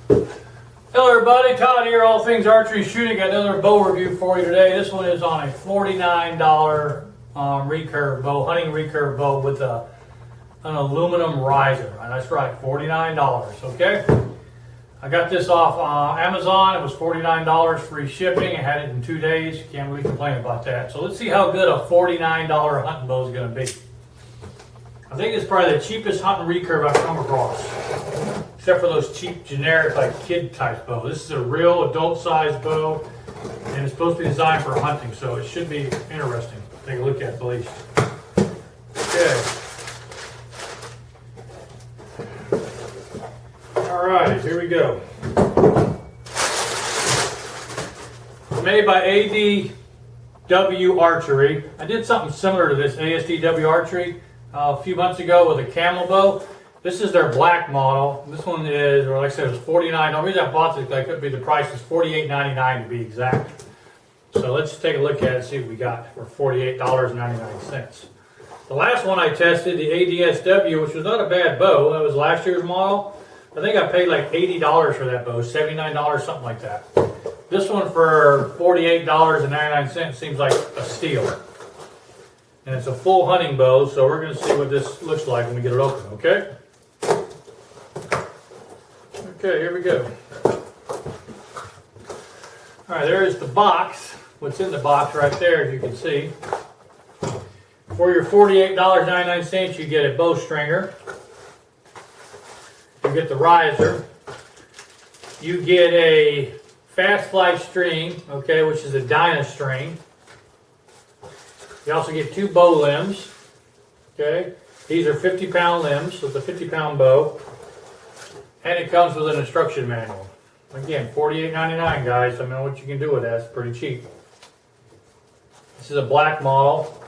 Hello everybody, Todd here, All Things Archery Shooting. Got another bow review for you today. This one is on a $49 recurve bow, hunting recurve bow with an aluminum riser. And that's right, $49, okay? I got this off Amazon. It was $49 free shipping. I had it in 2 days. Can't really complain about that. So let's see how good a $49 hunting bow is going to be. I think it's probably the cheapest hunting recurve I've come across. Except for those cheap generic like kid type bow. This is a real adult size bow and it's supposed to be designed for hunting, so it should be interesting. Take a look at it at least. Okay. Alright, here we go. Made by ADSW Archery. I did something similar to this ADSW Archery a few months ago with a camel bow. This is their black model. This one is, or like I said, it was $49. The reason I bought this, like, could be the price is $48.99 to be exact. So let's take a look at it and see what we got for $48.99. The last one I tested, the ADSW, which was not a bad bow. That was last year's model. I think I paid like $80 for that bow, $79, something like that. This one for $48.99 seems like a steal. And it's a full hunting bow, so we're going to see what this looks like when we get it open, okay? Okay, here we go. Alright, there's the box. What's in the box right there, as you can see. For your $48.99, you get a bowstringer. You get the riser. You get a fast flight string, okay, which is a Dyna string. You also get 2 bow limbs, okay. These are 50-pound limbs, so it's a 50-pound bow. And it comes with an instruction manual. Again, $48.99, guys. I don't know what you can do with that. It's pretty cheap. This is a black model.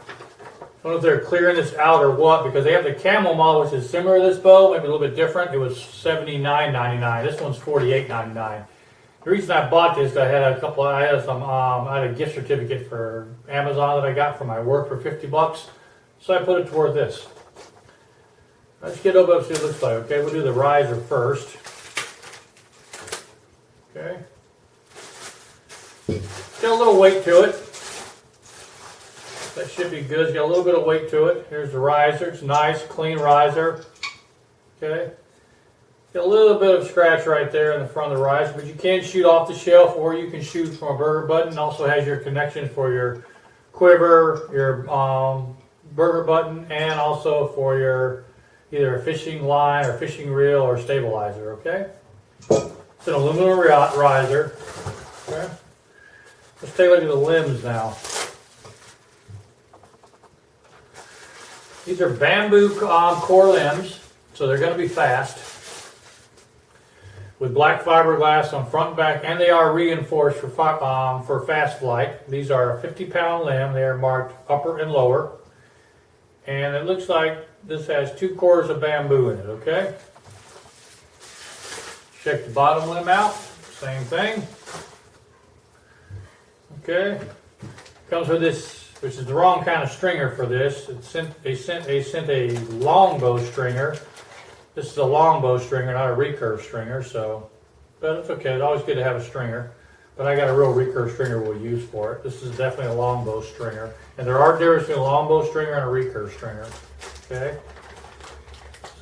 I don't know if they're clearing this out or what, because they have the camel model, which is similar to this bow, maybe a little bit different. It was $79.99. This one's $48.99. The reason I bought this, I had a couple. I had a gift certificate for Amazon that I got for my work for $50, so I put it toward this. Let's get over and see what it looks like. Okay, we'll do the riser first. Okay, got a little weight to it. That should be good. It's got a little bit of weight to it. Here's the riser. It's nice, clean riser. Okay. Got a little bit of scratch right there in the front of the riser, but you can shoot off the shelf or you can shoot from a burger button. It also has your connection for your quiver, your burger button, and also for your either a fishing line or fishing reel or stabilizer, okay? It's an aluminum riser, okay? Let's take a look at the limbs now. These are bamboo core limbs, so they're going to be fast. With black fiberglass on front and back, and they are reinforced for fast flight. These are a 50-pound limb. They are marked upper and lower. And it looks like this has 2 cores of bamboo in it, okay? Check the bottom limb out. Same thing. Okay. Comes with this, which is the wrong kind of stringer for this. They sent a longbow stringer. This is a longbow stringer, not a recurve stringer, so, but it's okay. It's always good to have a stringer. But I got a real recurve stringer we'll use for it. This is definitely a longbow stringer. And there are differences between a longbow stringer and a recurve stringer. Okay?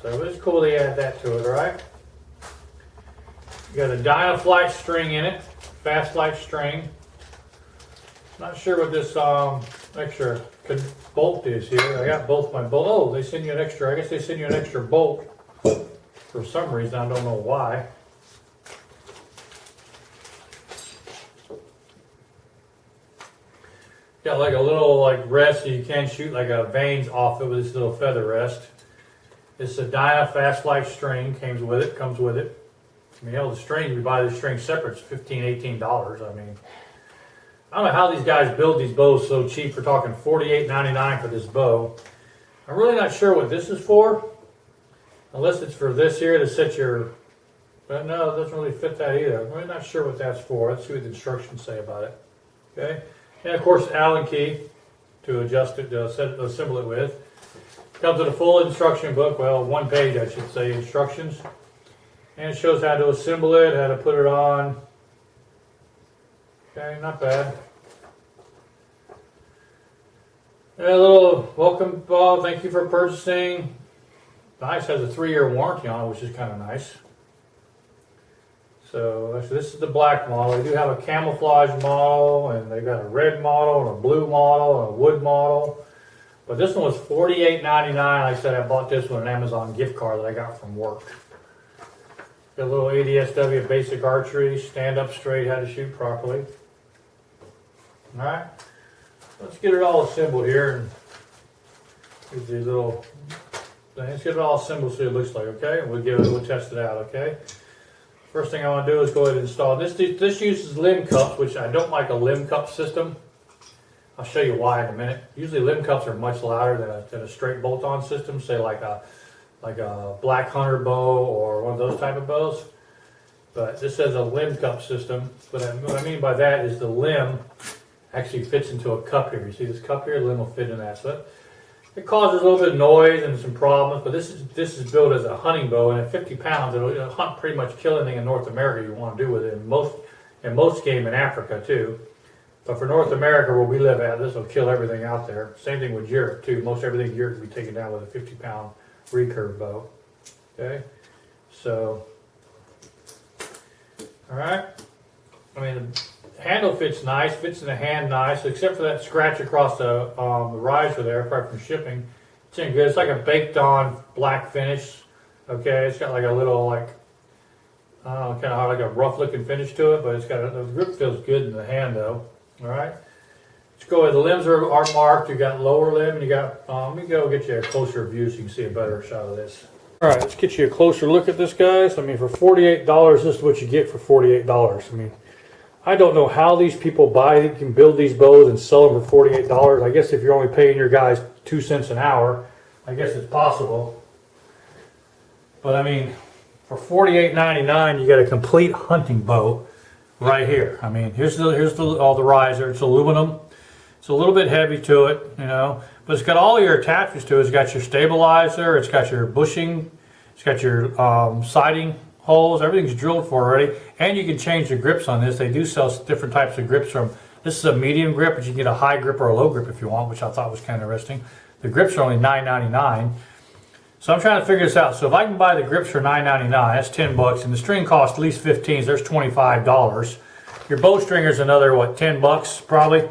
So it's cool they add that to it, alright? You got a Dyna flight string in it. Fast flight string. Not sure what this extra bolt is here. I got both my bolt. Oh, they send you an extra, I guess they send you an extra bolt. For some reason, I don't know why. Got like a little rest so you can shoot like a vanes off it with this little feather rest. This is a Dyna fast flight string, comes with it. I mean, hell, the string, we buy the string separate, it's $15, $18. I mean, I don't know how these guys build these bows so cheap. We're talking $48.99 for this bow. I'm really not sure what this is for. Unless it's for this here to set your, but no, it doesn't really fit that either. I'm really not sure what that's for. Let's see what the instructions say about it. Okay, and of course Allen key to adjust it, to assemble it with. Comes with a full instruction book, well, 1 page I should say, instructions. And it shows how to assemble it, how to put it on. Okay, not bad. And a little welcome ball, thank you for purchasing. Nice, has a 3-year warranty on it, which is kind of nice. So this is the black model. They do have a camouflage model, and they got a red model, and a blue model, and a wood model. But this one was $48.99. Like I said, I bought this one an Amazon gift card that I got from work. Got a little ADSW basic archery, stand up straight, how to shoot properly. Alright, let's get it all assembled here. And get these little things. Let's get it all assembled so it looks like, okay? We'll test it out, okay? First thing I want to do is go ahead and install this. This uses limb cups, which I don't like a limb cup system. I'll show you why in a minute. Usually limb cups are much louder than a straight bolt-on system, say like a black hunter bow or one of those type of bows. But this has a limb cup system. But what I mean by that is the limb actually fits into a cup here. You see this cup here? The limb will fit in that. So it causes a little bit of noise and some problems, but this is built as a hunting bow, and at 50 pounds, it'll hunt pretty much kill anything in North America you want to do with it, and most game in Africa too. But for North America, where we live at, this will kill everything out there. Same thing with Europe too. Most everything in Europe can be taken down with a 50-pound recurve bow. Okay, so all right. I mean, the handle fits nice, fits in the hand nice, except for that scratch across the riser there, apart from shipping. It's in good. It's like a baked-on black finish. Okay, it's got like a little kind of like a rough-looking finish to it, but it's got the grip feels good in the hand though. All right, let's go ahead. The limbs are marked. You got lower limb, and you got. Let me go get you a closer view so you can see a better shot of this. All right, let's get you a closer look at this, guys. I mean, for $48, this is what you get for $48. I mean, I don't know how these people can build these bows and sell them for $48. I guess if you're only paying your guys 2 cents an hour, I guess it's possible. But I mean, for $48.99, you get a complete hunting bow right here. I mean, here's all the riser. It's aluminum. It's a little bit heavy to it, you know, but it's got all your attachments to it. It's got your stabilizer. It's got your bushing. It's got your sighting holes. Everything's drilled for already, and you can change the grips on this. They do sell different types of grips. This is a medium grip, but you can get a high grip or a low grip if you want, which I thought was kind of interesting. The grips are only $9.99, so I'm trying to figure this out. So if I can buy the grips for $9.99, that's $10, and the string costs at least $15. So there's $25. Your bowstringer's another $10 probably.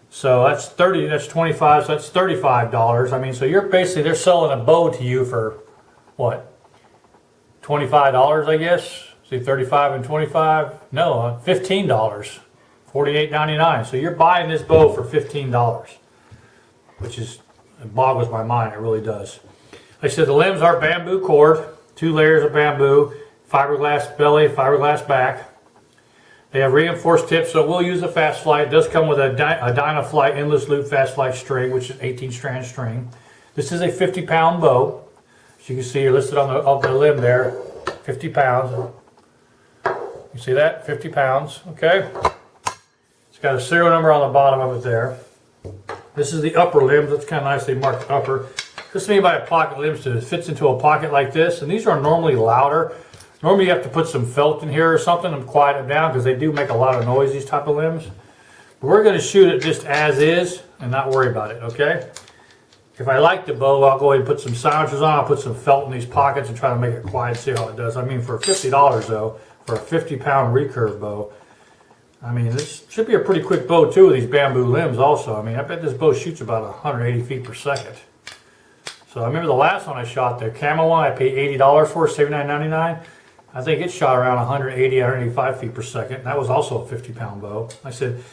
So that's 30. That's 25. So that's $35. I mean, so they're selling a bow to you for what? $25, I guess. See, 35 and 25. No, $15. $48.99. So you're buying this bow for $15, which it boggles my mind. It really does. Like I said, the limbs are bamboo cord, 2 layers of bamboo, fiberglass belly, fiberglass back. They have reinforced tips, so we'll use a fast flight. It does come with a Dynaflight endless loop fast flight string, which is 18-strand string. This is a 50-pound bow. As you can see, you're listed on the limb there, 50 pounds. You see that? 50 pounds, okay? It's got a serial number on the bottom of it there. This is the upper limb. That's kind of nicely marked upper. This is made by a pocket limb, so it fits into a pocket like this. And these are normally louder. Normally you have to put some felt in here or something and quiet them down because they do make a lot of noise, these type of limbs. But we're going to shoot it just as is and not worry about it, okay? If I like the bow, I'll go ahead and put some silencers on. I'll put some felt in these pockets and try to make it quiet, see how it does. I mean, for $50 though, for a 50-pound recurve bow, I mean, this should be a pretty quick bow too with these bamboo limbs also. I mean, I bet this bow shoots about 180 feet per second. So I remember the last one I shot, the camo one, I paid $80 for, $79.99. I think it shot around 180, 185 feet per second. That was also a 50-pound bow. I said,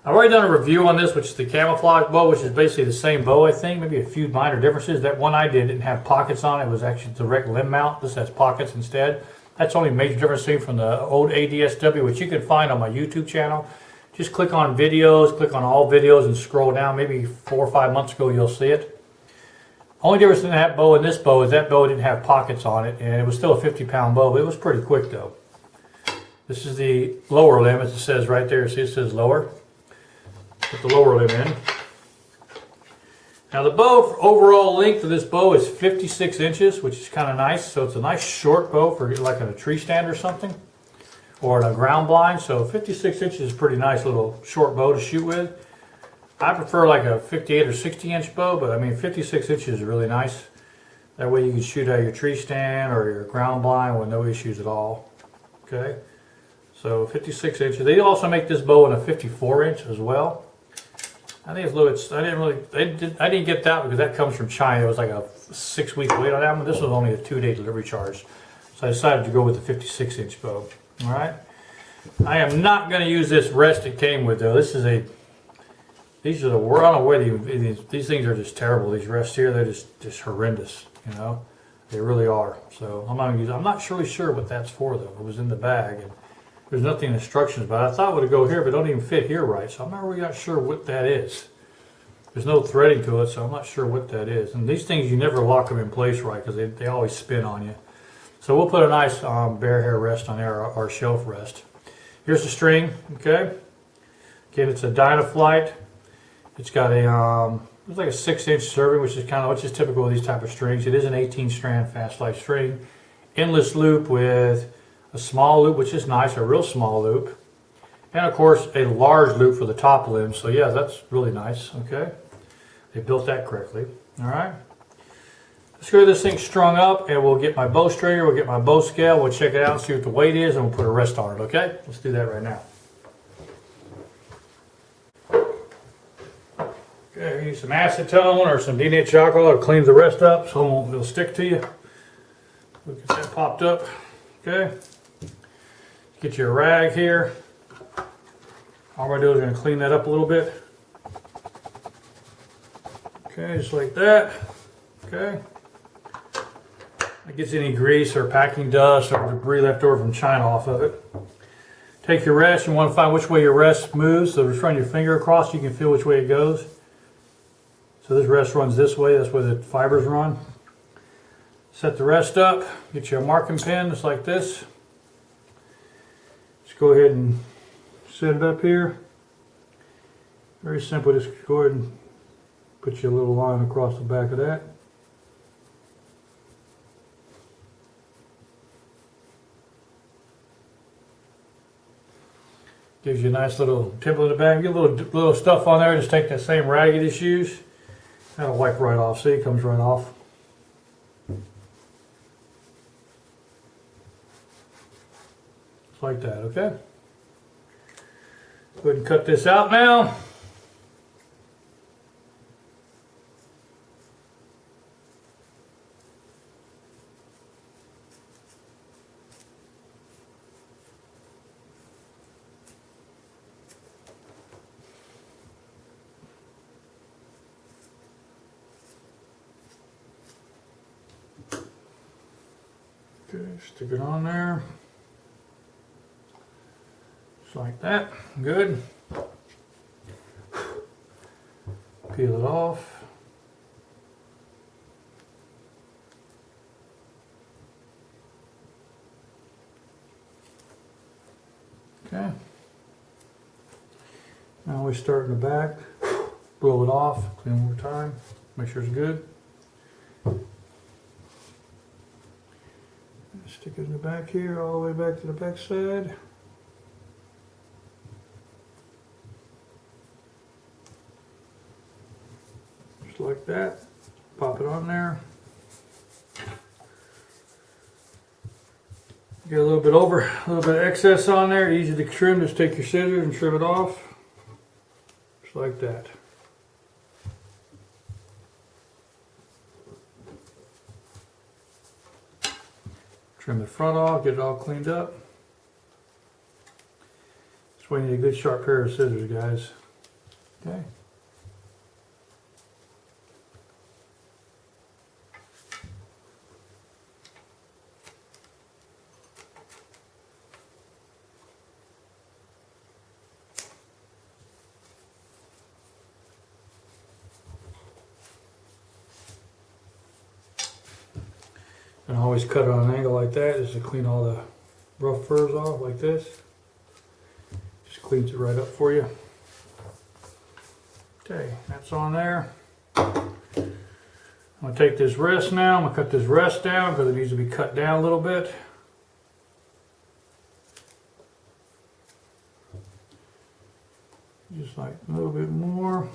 I've already done a review on this, which is the camouflage bow, which is basically the same bow, I think. Maybe a few minor differences. That one I did didn't have pockets on it. It was actually direct limb mount. This has pockets instead. That's the only major difference seen from the old ADSW, which you can find on my YouTube channel. Just click on videos, click on all videos, and scroll down. Maybe 4 or 5 months ago, you'll see it. Only difference in that bow and this bow is that bow didn't have pockets on it, and it was still a 50-pound bow, but it was pretty quick though. This is the lower limb, as it says right there. See, it says lower. Put the lower limb in. Now the bow, overall length of this bow is 56 inches, which is kind of nice. So it's a nice short bow for like in a tree stand or something, or in a ground blind. So 56 inches is a pretty nice little short bow to shoot with. I prefer like a 58 or 60 inch bow, but I mean 56 inches is really nice. That way you can shoot out your tree stand or your ground blind with no issues at all. Okay, so 56 inches. They also make this bow in a 54 inch as well. I think it's a little bit, I didn't get that because that comes from China. It was like a 6-week wait on that one. This was only a 2-day delivery charge. So I decided to go with the 56 inch bow. All right. I am not going to use this rest it came with though. These are the worst. I don't know where these things are just terrible. These rests here, they're just horrendous. You know, they really are. So I'm not going to use. I'm not really sure what that's for though. It was in the bag and there's nothing in instructions, but I thought it would go here, but it don't even fit here right. So I'm not really sure what that is. There's no threading to it, so I'm not sure what that is. And these things, you never lock them in place right because they always spin on you. So we'll put a nice bear hair rest on there, our shelf rest. Here's the string, okay? Again, it's a Dynaflight. It's got a, it's like a 6-inch serving, which is typical of these type of strings. It is an 18-strand fast light string. Endless loop with a small loop, which is nice, a real small loop. And of course, a large loop for the top limb. So yeah, that's really nice, okay? They built that correctly, all right? Let's get this thing strung up and we'll get my bow stringer, we'll get my bow scale, we'll check it out and see what the weight is and we'll put a rest on it, okay? Let's do that right now. Okay, use some acetone or some denatured alcohol to clean the rest up so it'll stick to you. We'll get that popped up, okay? Get your rag here. All we're going to do is going to clean that up a little bit. Okay, just like that. Okay. That gets any grease or packing dust or debris left over from China off of it. Take your rest. You want to find which way your rest moves. So just run your finger across. You can feel which way it goes. So this rest runs this way. That's where the fibers run. Set the rest up. Get you a marking pen just like this. Just go ahead and set it up here. Very simple. Just go ahead and put you a little line across the back of that. Gives you a nice little template in the back. Get a little stuff on there. Just take that same rag you just used. That'll wipe right off. See, it comes right off. Just like that, okay? Go ahead and cut this out now. Okay, stick it on there. Just like that. Good. Peel it off. Okay. Now we start in the back. Blow it off. Clean one more time. Make sure it's good. Stick it in the back here, all the way back to the back side. Just like that. Pop it on there. Get a little bit of excess on there. Easy to trim. Just take your scissors and trim it off. Just like that. Trim the front off, get it all cleaned up. That's why you need a good sharp pair of scissors, guys. Okay. And always cut it on an angle like that just to clean all the rough furs off like this. Just cleans it right up for you. Okay, that's on there. I'm going to take this rest now. I'm going to cut this rest down because it needs to be cut down a little bit. Just like a little bit more.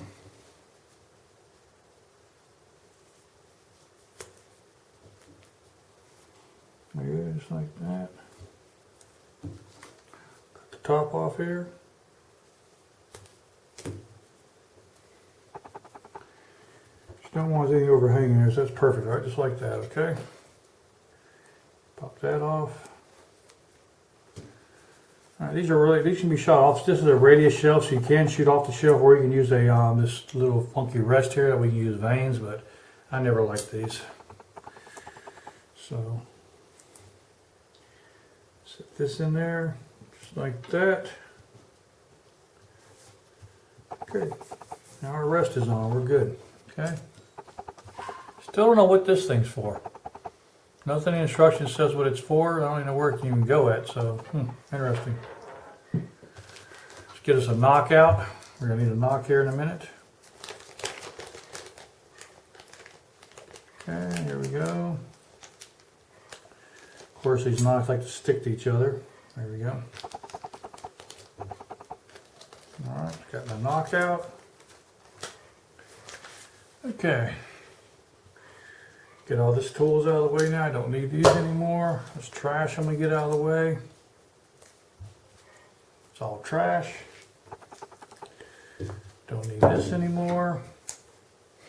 There you go, just like that. Cut the top off here. Just don't want anything overhanging there, so that's perfect, right? Just like that, okay? Pop that off. All right, these can be shot off. This is a radius shelf, so you can shoot off the shelf, or you can use a this little funky rest here that we can use vanes, but I never liked these. So set this in there, just like that. Okay, now our rest is on, we're good, okay? Still don't know what this thing's for. Nothing in the instructions says what it's for. I don't even know where it can even go at, so interesting. Let's get us a knockout. We're gonna need a knock here in a minute. Okay, here we go. Of course, these knocks like to stick to each other. There we go. All right, got my knockout. Okay. Get all this tools out of the way now. I don't need these anymore. This trash I'm gonna get out of the way. It's all trash. Don't need this anymore.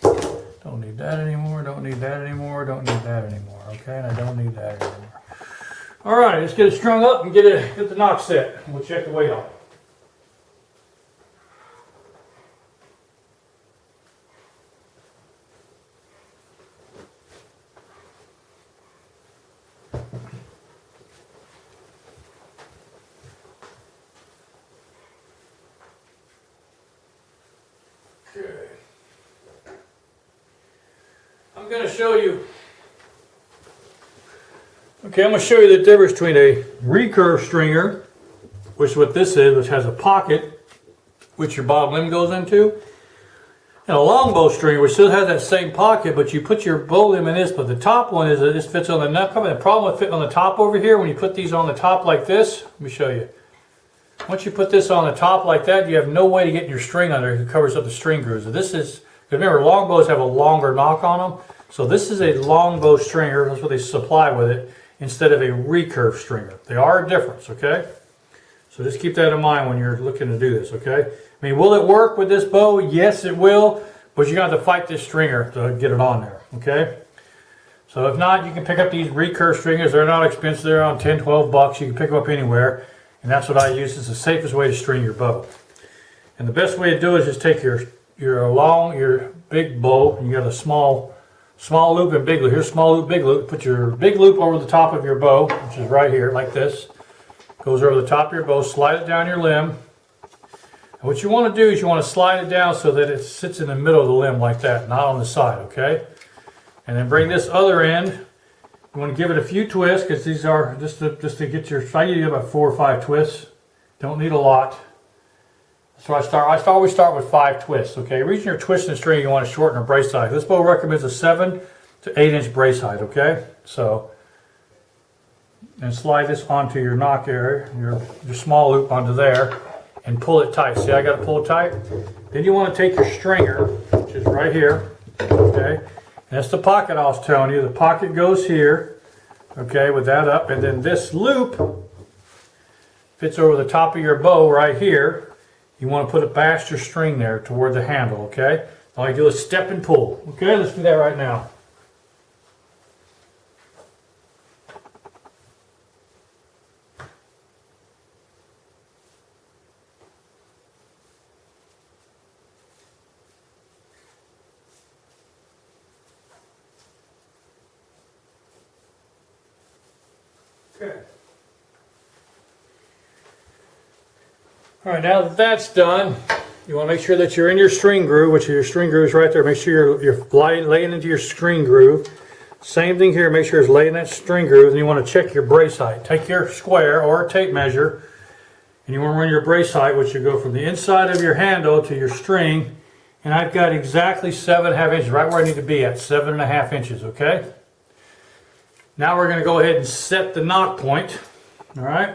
Don't need that anymore. Don't need that anymore. Don't need that anymore. Okay, and I don't need that anymore. All right, let's get it strung up and get the knock set. We'll check the weight on it. Okay. I'm going to show you. Okay, I'm going to show you the difference between a recurve stringer, which is what this is, which has a pocket, which your bottom limb goes into, and a longbow stringer, which still has that same pocket, but you put your bow limb in this, but the top one is this fits on the nut cover. The problem with fitting on the top over here, when you put these on the top like this, let me show you. Once you put this on the top like that, you have no way to get your string under it. It covers up the string grooves. So this is, remember, longbows have a longer knock on them. So this is a longbow stringer. That's what they supply with it, instead of a recurve stringer. They are a difference, okay? So just keep that in mind when you're looking to do this, okay? I mean, will it work with this bow? Yes, it will, but you're going to have to fight this stringer to get it on there, okay? So if not, you can pick up these recurve stringers. They're not expensive. They're around 10, 12 bucks. You can pick them up anywhere. And that's what I use. It's the safest way to string your bow. And the best way to do it is just take your big bow, and you got a small loop and big loop. Here's small loop, big loop. Put your big loop over the top of your bow, which is right here, like this. Goes over the top of your bow, slide it down your limb. And what you want to do is you want to slide it down so that it sits in the middle of the limb like that, not on the side, okay? And then bring this other end. You want to give it a few twists, because these are just to get your. I give you about 4 or 5 twists. Don't need a lot. So I always start with 5 twists. Okay, reaching your twist and string, you want to shorten the brace height. This bow recommends a 7 to 8 inch brace height. Okay, so and slide this onto your knock area, your small loop onto there, and pull it tight. See, I got to pull it tight. Then you want to take your stringer, which is right here. Okay. That's the pocket I was telling you. The pocket goes here, okay, with that up, and then this loop fits over the top of your bow right here. You want to put a bastard string there toward the handle, okay? All you do is step and pull. Okay, let's do that right now. Okay. All right, now that that's done, you want to make sure that you're in your string groove, which your string groove is right there. Make sure you're laying into your string groove. Same thing here, make sure it's laying that string groove, and you want to check your brace height. Take your square or a tape measure, and you want to run your brace height, which you go from the inside of your handle to your string, And I've got exactly 7.5 inches, right where I need to be at, 7.5 inches, okay? Now we're going to go ahead and set the nock point, all right?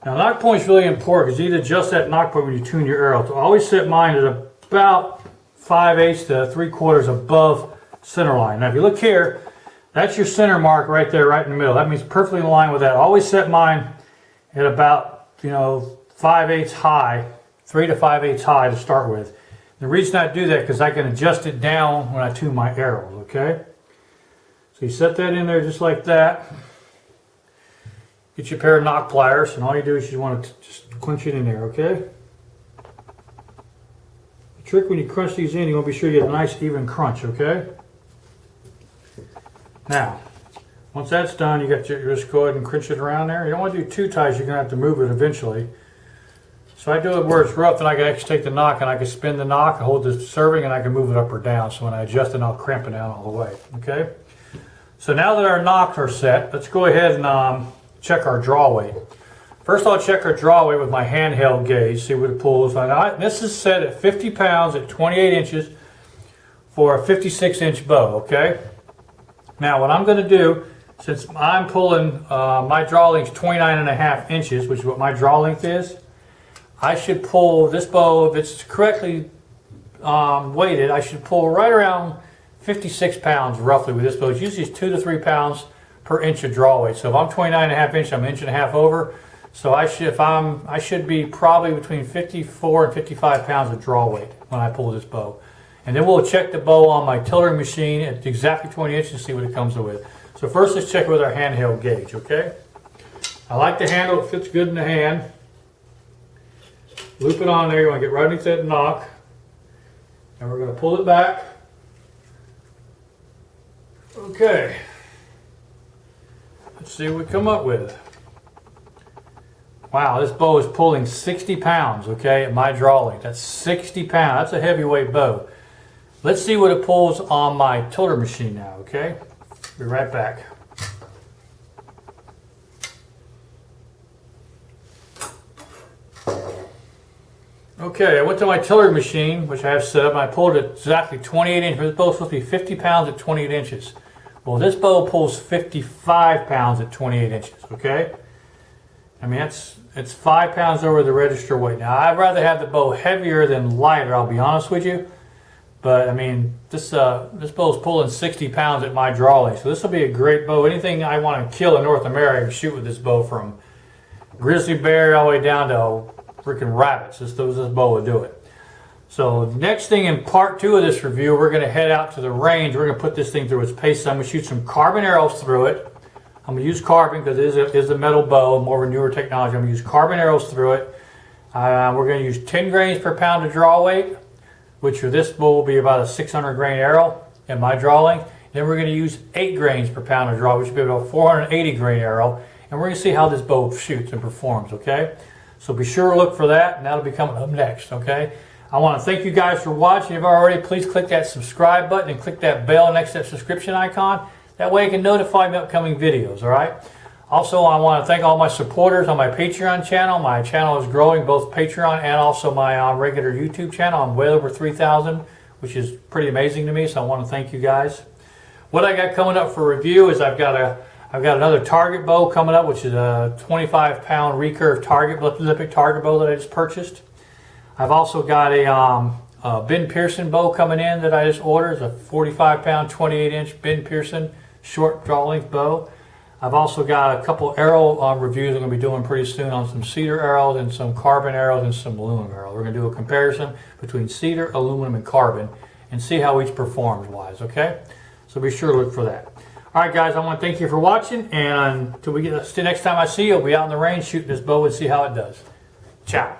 Now nock point is really important because you need to adjust that nock point when you tune your arrow. So always set mine at about 5/8 to 3/4 above center line. Now if you look here, that's your center mark right there, right in the middle. That means perfectly in line with that. Always set mine at about, 5/8 high, 3 to 5/8 high to start with. The reason I do that because I can adjust it down when I tune my arrows, okay? So you set that in there just like that. Get you a pair of nock pliers, and all you do is you want to just clench it in there, okay? The trick when you crunch these in, you want to be sure you get a nice even crunch, okay? Now, once that's done, you just go ahead and crunch it around there. You don't want to do too tight, you're going to have to move it eventually. So I do it where it's rough, and I can actually take the nock and I can spin the nock, hold the serving, and I can move it up or down. So when I adjust it, I'll cramp it down all the way, okay? So now that our nocks are set, let's go ahead and check our draw weight. First I'll check our draw weight with my handheld gauge, see what it pulls. This is set at 50 pounds at 28 inches for a 56-inch bow, okay? Now what I'm going to do, since I'm pulling, my draw length is 29.5 inches, which is what my draw length is, I should pull this bow, if it's correctly weighted, I should pull right around 56 pounds roughly with this bow. It's usually 2 to 3 pounds per inch of draw weight. So if I'm 29.5 inches, I'm 1.5 inches over. So I should be probably between 54 and 55 pounds of draw weight when I pull this bow. And then we'll check the bow on my tillering machine at exactly 20 inches and see what it comes with. So first let's check it with our handheld gauge, okay? I like the handle, it fits good in the hand. Loop it on there, you want to get right underneath that nock. And we're going to pull it back. Okay. Let's see what we come up with. Wow, this bow is pulling 60 pounds, okay, at my draw length. That's 60 pounds. That's a heavyweight bow. Let's see what it pulls on my tiller machine now, okay? Be right back. Okay, I went to my tiller machine, which I have set up, and I pulled it exactly 28 inches. This bow is supposed to be 50 pounds at 28 inches. Well, this bow pulls 55 pounds at 28 inches, okay? I mean, it's 5 pounds over the register weight. Now, I'd rather have the bow heavier than lighter, I'll be honest with you. But, I mean, this bow is pulling 60 pounds at my draw length. So this will be a great bow. Anything I want to kill in North America, I can shoot with this bow, from grizzly bear all the way down to freaking rabbits. This bow will do it. So next thing in part 2 of this review, we're going to head out to the range. We're going to put this thing through its paces. I'm going to shoot some carbon arrows through it. I'm going to use carbon because it is a metal bow, more of a newer technology. I'm going to use carbon arrows through it. We're going to use 10 grains per pound of draw weight, which for this bow will be about a 600 grain arrow at my draw length. Then we're going to use 8 grains per pound of draw, which will be about a 480 grain arrow. And we're going to see how this bow shoots and performs, okay? So be sure to look for that, and that'll be coming up next, okay? I want to thank you guys for watching. If you already, please click that subscribe button and click that bell next to that subscription icon. That way you can notify me upcoming videos, all right? Also, I want to thank all my supporters on my Patreon channel. My channel is growing, both Patreon and also my regular YouTube channel. I'm way over 3,000, which is pretty amazing to me, so I want to thank you guys. What I got coming up for review is I've got another target bow coming up, which is a 25-pound recurve target, Olympic target bow that I just purchased. I've also got a Ben Pearson bow coming in that I just ordered. It's a 45-pound, 28-inch Ben Pearson short draw length bow. I've also got a couple arrow reviews I'm going to be doing pretty soon on some cedar arrows and some carbon arrows and some aluminum arrows. We're going to do a comparison between cedar, aluminum, and carbon and see how each performs wise, okay? So be sure to look for that. All right, guys, I want to thank you for watching, and until next time I see you, I'll be out in the range shooting this bow and see how it does. Ciao.